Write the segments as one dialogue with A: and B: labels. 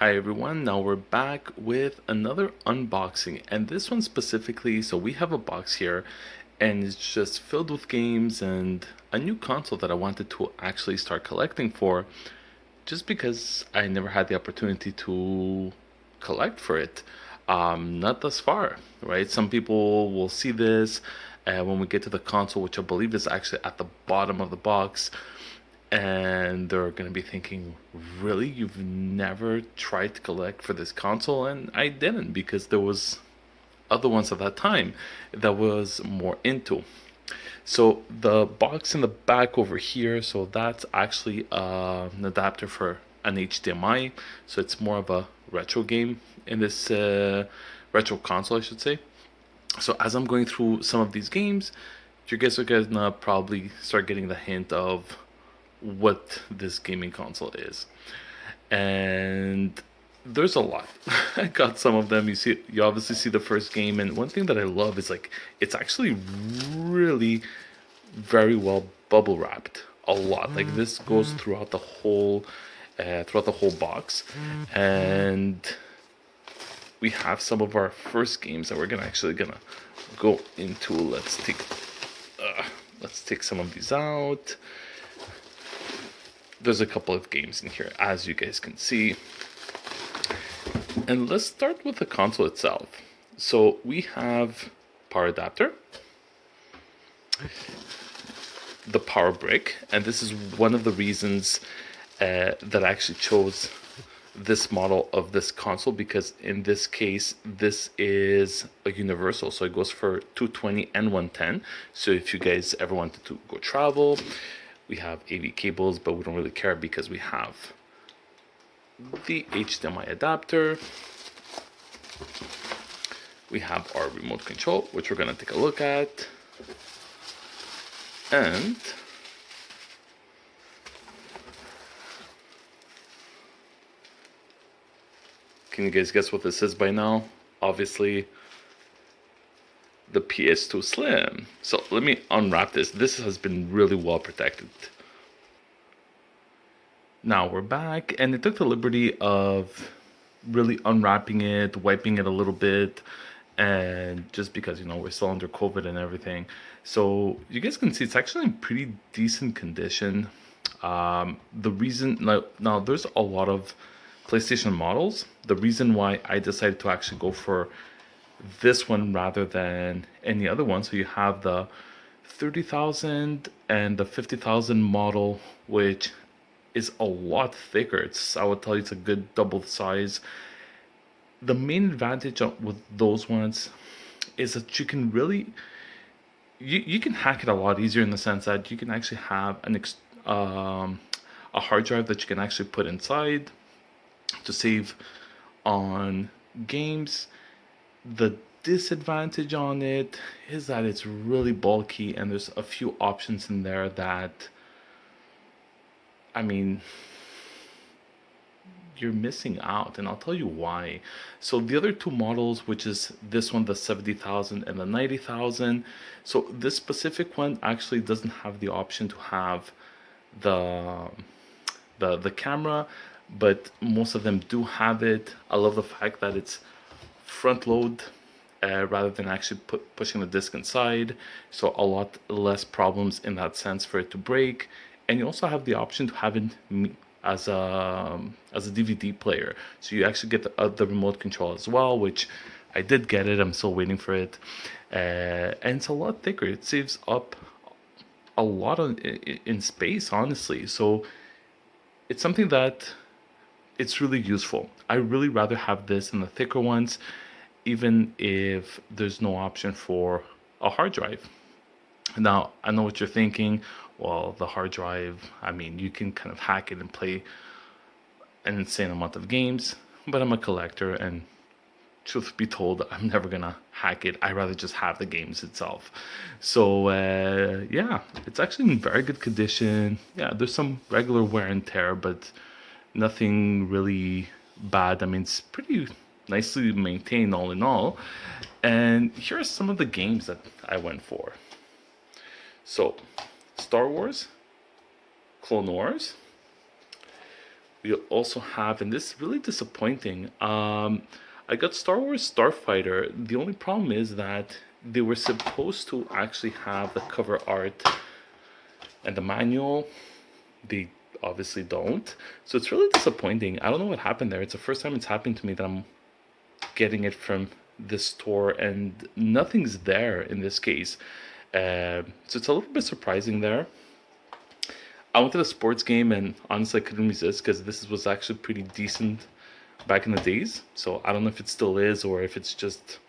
A: Hi everyone, now we're back with another unboxing, and this one specifically, so we have a box here and it's just filled with games and a new console that I wanted to actually start collecting for, just because I never had the opportunity to collect for it. Not thus far, right? Some people will see this when we get to the console, which I believe is actually at the bottom of the box, and they're going to be thinking, really, you've never tried to collect for this console? And I didn't, because there was other ones at that time that was more into. So the box in the back over here, so that's actually an adapter for an HDMI, so it's more of a retro game in this retro console, I should say. So as I'm going through some of these games, you guys are gonna probably start getting the hint of what this gaming console is. And there's a lot. I got some of them. You obviously see the first game, and one thing that I love is like it's actually really very well bubble wrapped. A lot. Like this goes throughout the whole box, and we have some of our first games that we're gonna go into. Let's take some of these out. There's a couple of games in here, as you guys can see. And let's start with the console itself. So we have power adapter, the power brick, and this is one of the reasons that I actually chose this model of this console, because in this case this is a universal, so it goes for 220 and 110. So if you guys ever wanted to go travel, we have AV cables, but we don't really care because we have the HDMI adapter. We have our remote control, which we're going to take a look at. And can you guys guess what this is by now? Obviously, the Ps2 Slim. So let me unwrap this. This has been really well protected. Now we're back, and it took the liberty of really unwrapping it, wiping it a little bit, and just because, we're still under COVID and everything. So you guys can see it's actually in pretty decent condition. The reason, now there's a lot of PlayStation models. The reason why I decided to actually go for this one rather than any other one, so you have the 30,000 and the 50,000 model, which is a lot thicker. I would tell you it's a good double size. The main advantage with those ones is that you can really you can hack it a lot easier, in the sense that you can actually have a hard drive that you can actually put inside to save on games. The disadvantage on it is that it's really bulky, and there's a few options in there that, I mean, you're missing out, and I'll tell you why. So the other two models, which is this one, the 70,000 and the 90,000, so this specific one actually doesn't have the option to have the camera, but most of them do have it. I love the fact that it's front load rather than actually pushing the disc inside, so a lot less problems in that sense for it to break. And you also have the option to have it as a DVD player, so you actually get the remote control as well, which I did get it. I'm still waiting for it, and it's a lot thicker. It saves up a lot in space, honestly. So it's something that it's really useful. I really rather have this than the thicker ones, even if there's no option for a hard drive. Now, I know what you're thinking. Well, the hard drive, I mean, you can kind of hack it and play an insane amount of games, but I'm a collector, and truth be told, I'm never gonna hack it. I'd rather just have the games itself. So, yeah, it's actually in very good condition. Yeah, there's some regular wear and tear, but nothing really bad. I mean, it's pretty nicely maintained all in all. And here are some of the games that I went for. So, Star Wars, Clone Wars, we also have, and this is really disappointing. I got Star Wars Starfighter. The only problem is that they were supposed to actually have the cover art and the manual. They obviously don't. So it's really disappointing. I don't know what happened there. It's the first time it's happened to me that I'm getting it from this store and nothing's there in this case. So it's a little bit surprising there. I wanted a sports game, and honestly, I couldn't resist because this was actually pretty decent back in the days. So I don't know if it still is or if it's just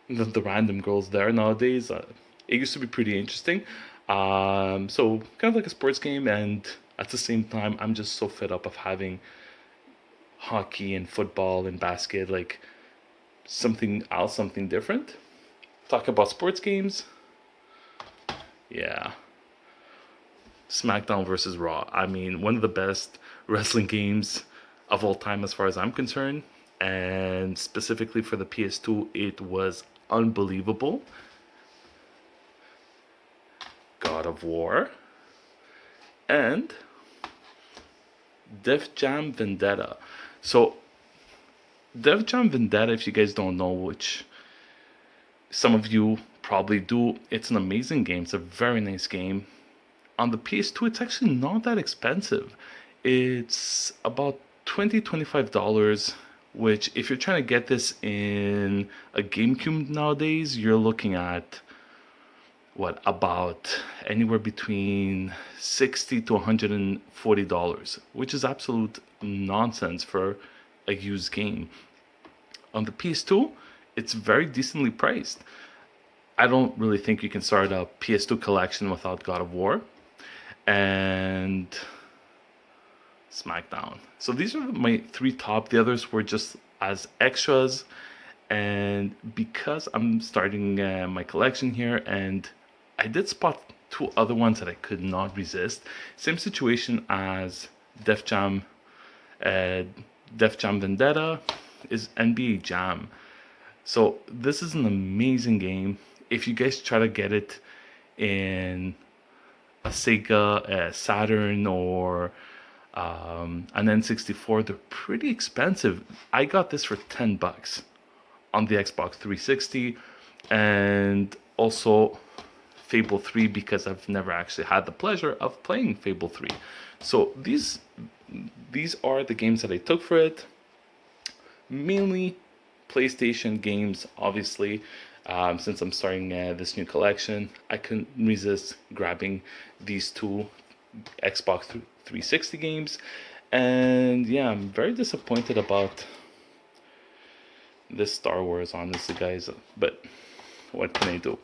A: the random girls there nowadays. It used to be pretty interesting. So kind of like a sports game, and at the same time, I'm just so fed up of having hockey and football and basket, like something else, something different. Talk about sports games. Yeah. Smackdown versus Raw. I mean, one of the best wrestling games of all time as far as I'm concerned. And specifically for the PS2, it was unbelievable. God of War. And Def Jam Vendetta. So, Def Jam Vendetta, if you guys don't know, which some of you probably do, it's an amazing game. It's a very nice game. On the PS2, it's actually not that expensive. It's about $25, which if you're trying to get this in a GameCube nowadays, you're looking at what, about anywhere between $60 to $140, which is absolute nonsense for a used game. On the PS2, it's very decently priced. I don't really think you can start a PS2 collection without God of War and Smackdown. So these are my three top. The others were just as extras. And because I'm starting my collection here, and I did spot two other ones that I could not resist. Same situation as Def Jam. Def Jam Vendetta is NBA Jam. So this is an amazing game. If you guys try to get it in a Sega, a Saturn, or an N64, they're pretty expensive. I got this for $10 on the Xbox 360, and also Fable 3 because I've never actually had the pleasure of playing Fable 3. So these are the games that I took for it. Mainly PlayStation games, obviously. Since I'm starting this new collection, I couldn't resist grabbing these two Xbox 360 games. And yeah, I'm very disappointed about this Star Wars, honestly, guys. But what can I do?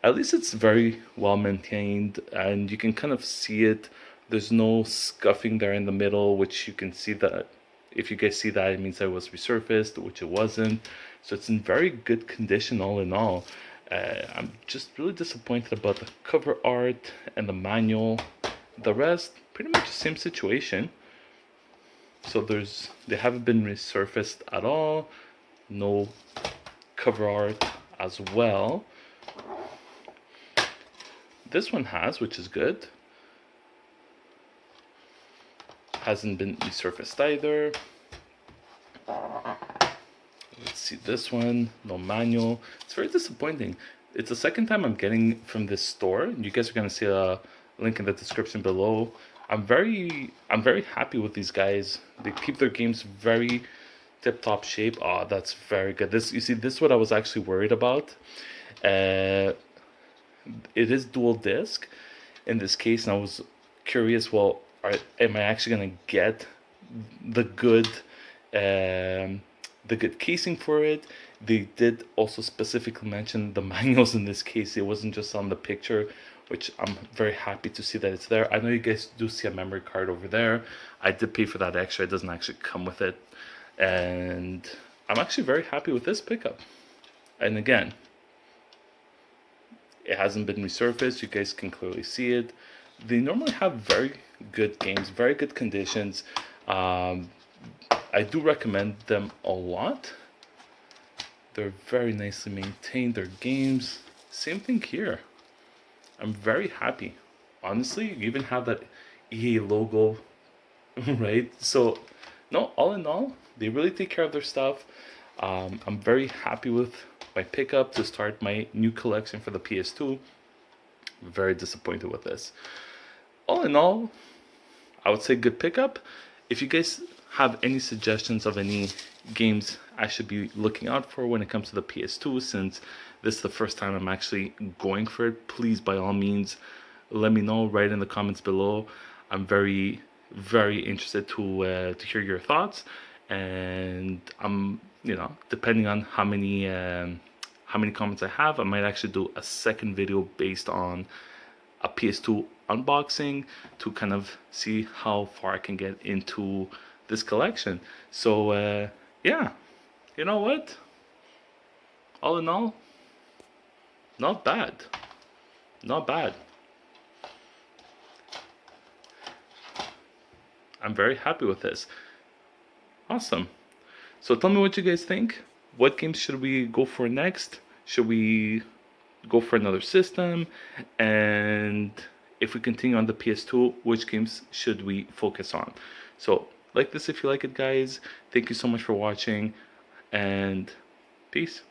A: At least it's very well maintained, and you can kind of see it. There's no scuffing there in the middle, which you can see that. If you guys see that, it means that it was resurfaced, which it wasn't. So it's in very good condition all in all. I'm just really disappointed about the cover art and the manual. The rest, pretty much the same situation. So they haven't been resurfaced at all. No cover art as well. This one has, which is good. Hasn't been resurfaced either. Let's see this one, no manual. It's very disappointing. It's the second time I'm getting from this store. You guys are gonna see a link in the description below. I'm very happy with these guys. They keep their games very tip-top shape. Oh, that's very good. This, you see, this is what I was actually worried about. It is dual disc in this case, and I was curious. Well, am I actually gonna get the good casing for it? They did also specifically mention the manuals in this case. It wasn't just on the picture, which I'm very happy to see that it's there. I know you guys do see a memory card over there. I did pay for that extra. It doesn't actually come with it, and I'm actually very happy with this pickup. And again, it hasn't been resurfaced. You guys can clearly see it. They normally have very good games, very good conditions. I do recommend them a lot. They're very nicely maintained, their games. Same thing here. I'm very happy. Honestly, you even have that EA logo right? So, no, all in all, they really take care of their stuff. I'm very happy with my pickup to start my new collection for the PS2. Very disappointed with this. All in all, I would say good pickup. If you guys have any suggestions of any games I should be looking out for when it comes to the PS2, since this is the first time I'm actually going for it, please by all means let me know right in the comments below. I'm very, very interested to hear your thoughts, and I'm, depending on how many comments I have, I might actually do a second video based on a PS2 unboxing to kind of see how far I can get into this collection. So yeah, you know what? All in all, not bad. Not bad. I'm very happy with this. Awesome. So tell me what you guys think. What games should we go for next? Should we go for another system? And if we continue on the PS2, which games should we focus on? So like this if you like it, guys. Thank you so much for watching, and peace.